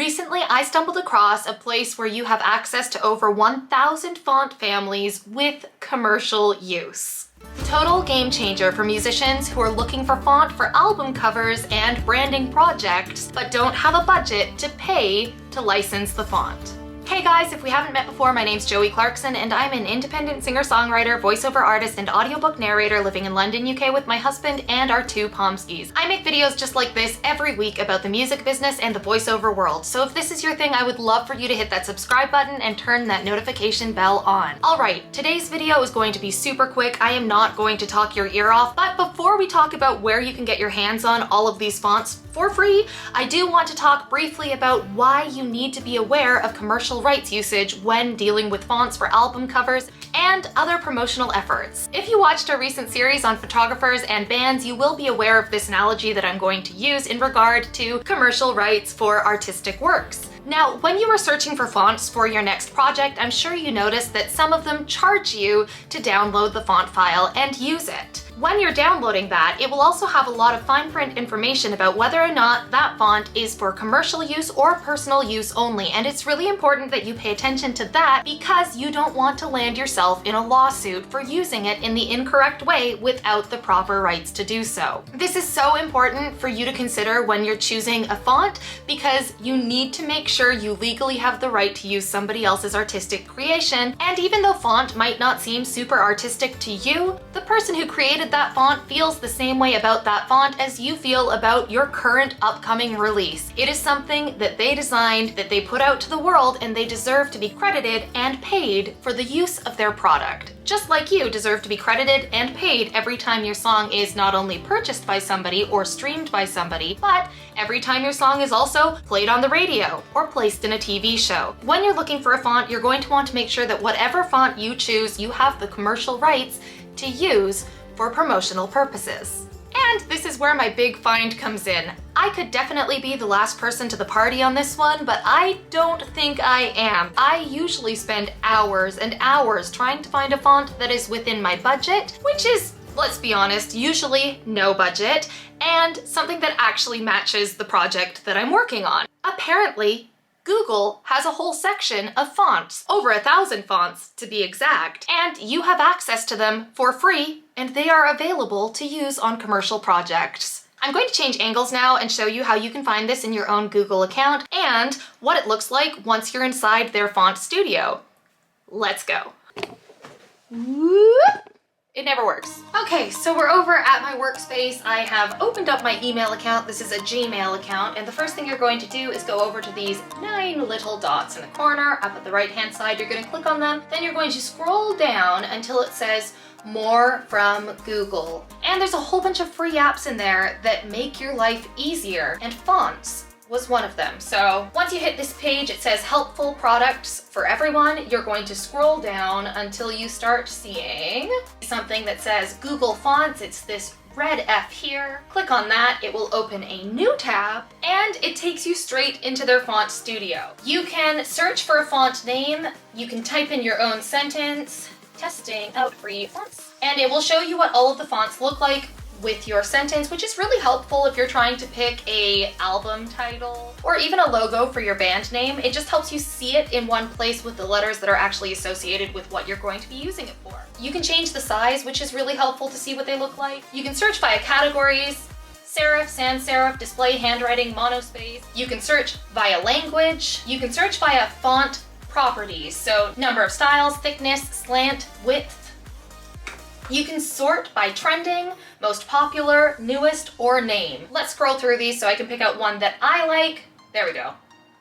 Recently, I stumbled across a place where you have access to over 1,000 font families with commercial use. Total game changer for musicians who are looking for font for album covers and branding projects, but don't have a budget to pay to license the font. Hey guys, if we haven't met before, my name's Joey Clarkson and I'm an independent singer-songwriter, voiceover artist, and audiobook narrator living in London, UK with my husband and our 2 Pomskis. I make videos just like this every week about the music business and the voiceover world, so if this is your thing, I would love for you to hit that subscribe button and turn that notification bell on. Alright, today's video is going to be super quick. I am not going to talk your ear off, but before we talk about where you can get your hands on all of these fonts for free, I do want to talk briefly about why you need to be aware of commercial rights usage when dealing with fonts for album covers and other promotional efforts. If you watched our recent series on photographers and bands, you will be aware of this analogy that I'm going to use in regard to commercial rights for artistic works. Now, when you are searching for fonts for your next project, I'm sure you noticed that some of them charge you to download the font file and use it. When you're downloading that, it will also have a lot of fine print information about whether or not that font is for commercial use or personal use only, and it's really important that you pay attention to that because you don't want to land yourself in a lawsuit for using it in the incorrect way without the proper rights to do so. This is so important for you to consider when you're choosing a font because you need to make sure you legally have the right to use somebody else's artistic creation, and even though font might not seem super artistic to you, the person who created that font feels the same way about that font as you feel about your current upcoming release. It is something that they designed, that they put out to the world, and they deserve to be credited and paid for the use of their product. Just like you deserve to be credited and paid every time your song is not only purchased by somebody or streamed by somebody, but every time your song is also played on the radio or placed in a TV show. When you're looking for a font, you're going to want to make sure that whatever font you choose, you have the commercial rights to use for promotional purposes. And this is where my big find comes in. I could definitely be the last person to the party on this one, but I don't think I am. I usually spend hours and hours trying to find a font that is within my budget, which is, let's be honest, usually no budget, and something that actually matches the project that I'm working on. Apparently, Google has a whole section of fonts, over 1,000 fonts to be exact, and you have access to them for free, and they are available to use on commercial projects. I'm going to change angles now and show you how you can find this in your own Google account and what it looks like once you're inside their font studio. Let's go. Whoop. It never works. Okay, so we're over at my workspace. I have opened up my email account. This is a Gmail account, and the first thing you're going to do is go over to these 9 little dots in the corner up at the right-hand side. You're going to click on them, then you're going to scroll down until it says More from Google. And there's a whole bunch of free apps in there that make your life easier, and fonts was one of them. So once you hit this page, it says helpful products for everyone. You're going to scroll down until you start seeing something that says Google Fonts. It's this red F here. Click on that, it will open a new tab, and it takes you straight into their font studio. You can search for a font name, you can type in your own sentence, testing out free fonts, and it will show you what all of the fonts look like with your sentence, which is really helpful if you're trying to pick a album title or even a logo for your band name. It just helps you see it in one place with the letters that are actually associated with what you're going to be using it for. You can change the size, which is really helpful to see what they look like. You can search via categories, serif, sans serif, display, handwriting, monospace. You can search via language. You can search via font properties, so number of styles, thickness, slant, width. You can sort by trending, most popular, newest, or name. Let's scroll through these so I can pick out one that I like. There we go.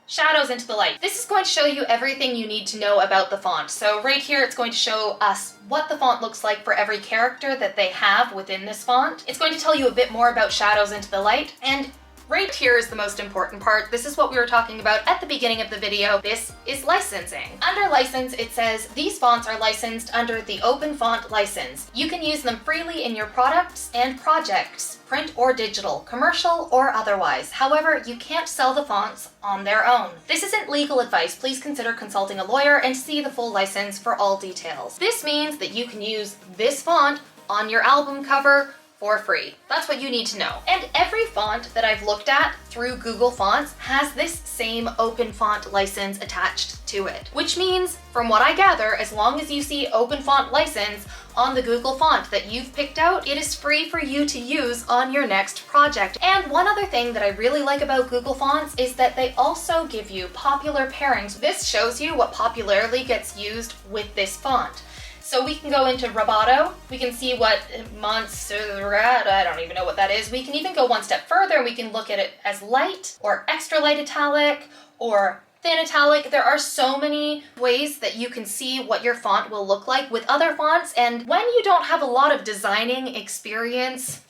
Shadows into the light. This is going to show you everything you need to know about the font. So right here, it's going to show us what the font looks like for every character that they have within this font. It's going to tell you a bit more about shadows into the light, and right here is the most important part. This is what we were talking about at the beginning of the video. This is licensing. Under license, it says these fonts are licensed under the Open Font license. You can use them freely in your products and projects, print or digital, commercial or otherwise. However, you can't sell the fonts on their own. This isn't legal advice. Please consider consulting a lawyer and see the full license for all details. This means that you can use this font on your album cover for free. That's what you need to know. And every font that I've looked at through Google Fonts has this same open font license attached to it. Which means, from what I gather, as long as you see open font license on the Google font that you've picked out, it is free for you to use on your next project. And one other thing that I really like about Google Fonts is that they also give you popular pairings. This shows you what popularly gets used with this font. So we can go into Roboto, we can see what Montserrat, I don't even know what that is. We can even go one step further and we can look at it as light or extra light italic or thin italic. There are so many ways that you can see what your font will look like with other fonts, and when you don't have a lot of designing experience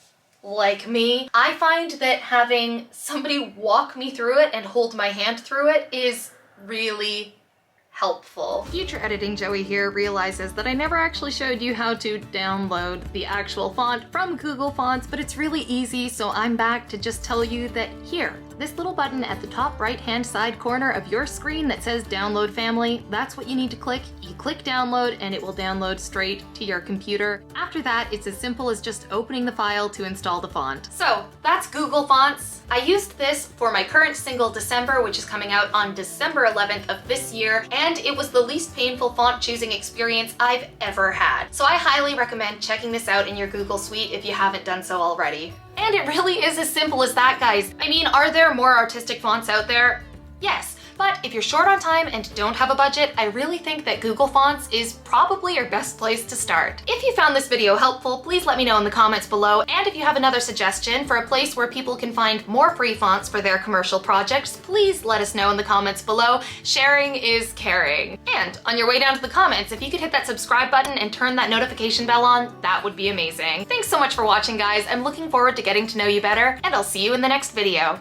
like me, I find that having somebody walk me through it and hold my hand through it is really helpful. Future editing Joey here realizes that I never actually showed you how to download the actual font from Google Fonts, but it's really easy, so I'm back to just tell you that here, this little button at the top right-hand side corner of your screen that says Download Family, that's what you need to click. You click download and it will download straight to your computer. After that, it's as simple as just opening the file to install the font. So that's Google Fonts. I used this for my current single December, which is coming out on December 11th of this year, and it was the least painful font choosing experience I've ever had. So I highly recommend checking this out in your Google Suite if you haven't done so already. And it really is as simple as that, guys. I mean, are there more artistic fonts out there? Yes. But if you're short on time and don't have a budget, I really think that Google Fonts is probably your best place to start. If you found this video helpful, please let me know in the comments below. And if you have another suggestion for a place where people can find more free fonts for their commercial projects, please let us know in the comments below. Sharing is caring. And on your way down to the comments, if you could hit that subscribe button and turn that notification bell on, that would be amazing. Thanks so much for watching, guys. I'm looking forward to getting to know you better, and I'll see you in the next video.